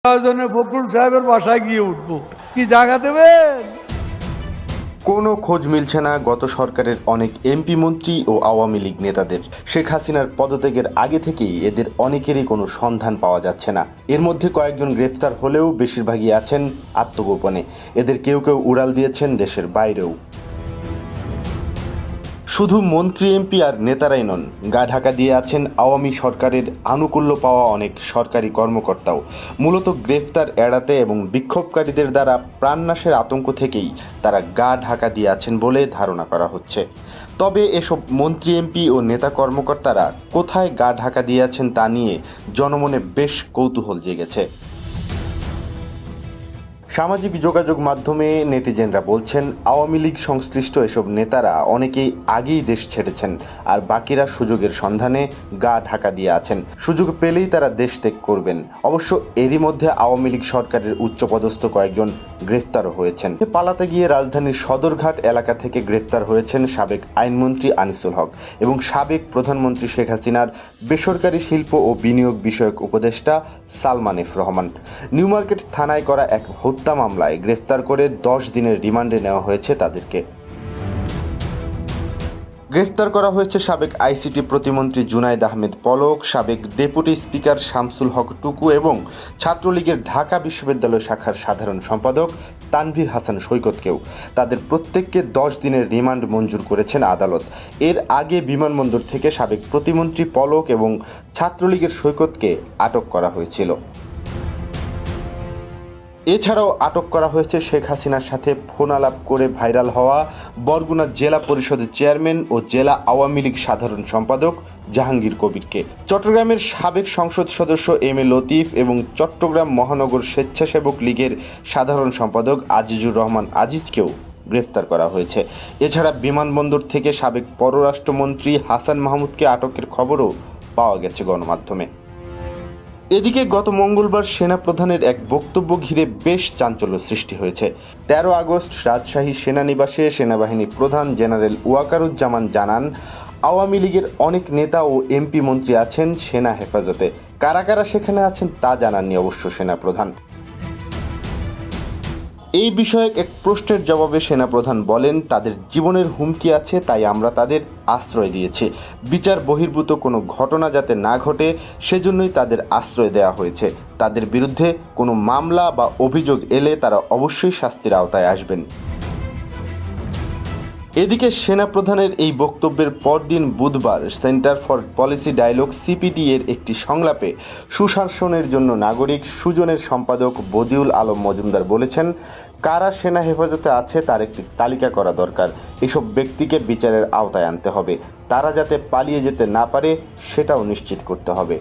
প্রয়োজনে ফখরুল সাহেবের বাসায় গিয়ে উঠবো, কি জায়গা দেবেন? কোনো খোঁজ মিলছে না গত সরকারের অনেক এমপি মন্ত্রী ও আওয়ামী লীগ নেতাদের। শেখ হাসিনার পদত্যাগের আগে থেকেই এদের অনেকেরই কোনো সন্ধান পাওয়া যাচ্ছে না। এর মধ্যে কয়েকজন গ্রেফতার হলেও বেশিরভাগই আছেন আত্মগোপনে। এদের কেউ কেউ উড়াল দিয়েছেন দেশের বাইরেও। শুধু মন্ত্রী এমপি আর নেতারাই নন, গা ঢাকা দিয়ে আছেন আওয়ামী সরকারের আনুকূল্য পাওয়া অনেক সরকারি কর্মকর্তাও। মূলত গ্রেফতার এড়াতে এবং বিক্ষোভকারীদের দ্বারা প্রাণনাশের আতঙ্ক থেকেই তারা গা ঢাকা দিয়ে আছেন বলে ধারণা করা হচ্ছে। তবে এসব মন্ত্রী এমপি ও নেতা কর্মকর্তারা কোথায় গা ঢাকা দিয়ে আছেন তা নিয়ে জনমনে বেশ কৌতূহল জেগেছে। সামাজিক যোগাযোগ মাধ্যমে নেটিজেনরা বলছেন, আওয়ামী লীগ সংশ্লিষ্ট এসব নেতারা অনেকেই আগেই দেশ ছেড়েছেন, আর বাকিরা সুযোগের সন্ধানে গা ঢাকা দিয়ে আছেন। সুযোগ পেলেই তারা দেশ ত্যাগ করবেন। অবশ্য এরই মধ্যে আওয়ামী লীগ সরকারের উচ্চপদস্থ কয়েকজন গ্রেফতারও হয়েছেন। পালাতে গিয়ে রাজধানীর সদরঘাট এলাকা থেকে গ্রেফতার হয়েছেন সাবেক আইনমন্ত্রী আনিসুল হক এবং সাবেক প্রধানমন্ত্রী শেখ হাসিনার বেসরকারি শিল্প ও বিনিয়োগ বিষয়ক উপদেষ্টা Salman F Rahman. New market থানায় করা এক হত্যা মামলায় গ্রেফতার করে 10 দিনের রিমান্ডে নেওয়া হয়েছে তাদেরকে। গ্রেফতার করা হয়েছে সাবেক আইসিটি প্রতিমন্ত্রী জুনাইদ আহমেদ পলক, সাবেক ডেপুটি স্পিকার শামসুল হক টুকু এবং ছাত্রলীগের ঢাকা বিশ্ববিদ্যালয় শাখার সাধারণ সম্পাদক তানভীর হাসান সৈকতকেও। তাদের প্রত্যেককে 10 দিনের রিমান্ড মঞ্জুর করেছেন আদালত। এর আগে বিমানবন্দর থেকে সাবেক প্রতিমন্ত্রী পলক এবং ছাত্রলীগের সৈকতকে আটক করা হয়েছিল। এছাড়াও আটক করা হয়েছে শেখ হাসিনার সাথে ফোন আলাপ করে ভাইরাল হওয়া বরগুনা জেলা পরিষদের চেয়ারম্যান ও জেলা আওয়ামী লীগ সাধারণ সম্পাদক জাহাঙ্গীর কবিরকে, চট্টগ্রামের সাবেক সংসদ সদস্য এম এ লতিফ এবং চট্টগ্রাম মহানগর স্বেচ্ছাসেবক লীগের সাধারণ সম্পাদক আজিজুর রহমান আজিজকেও গ্রেফতার করা হয়েছে। এছাড়া বিমানবন্দর থেকে সাবেক পররাষ্ট্রমন্ত্রী হাসান মাহমুদকে আটকের খবরও পাওয়া গেছে গণমাধ্যমে। এদিকে গত মঙ্গলবার সেনাপ্রধানের এক বক্তব্য ঘিরে বেশ চাঞ্চল্য সৃষ্টি হয়েছে। 13 আগস্ট রাজশাহী সেনানিবাসে সেনাবাহিনী প্রধান জেনারেল ওয়াকারুজ্জামান জানান, আওয়ামী লীগের অনেক নেতা ও এমপি মন্ত্রী আছেন সেনা হেফাজতে। কারা কারা সেখানে আছেন তা জানাননি অবশ্য সেনাপ্রধান। এই বিষয়ে এক প্রশ্নের জবাবে সেনাপ্রধান বলেন, তাদের জীবনের হুমকি আছে, তাই আমরা তাদের আশ্রয় দিয়েছি। বিচার বহির্ভূত কোনো ঘটনা যাতে না ঘটে সেজন্যই তাদের আশ্রয় দেওয়া হয়েছে। তাদের বিরুদ্ধে কোনো মামলা বা অভিযোগ এলে তারা অবশ্যই শাস্তির আওতায় আসবেন। এদিকে সেনাপ্রধানের এই বক্তব্যের পরদিন বুধবার centre for policy dialogue CPD এর একটি সংলাপে সুশাসনের জন্য নাগরিক সুজনের সম্পাদক বদিউল আলম মজুমদার বলেছেন, কারা সেনা হেফাজতে আছে তার একটি তালিকা করা দরকার। এসব ব্যক্তিকে বিচারের আওতায় আনতে হবে। তারা যাতে পালিয়ে যেতে না পারে সেটাও নিশ্চিত করতে হবে।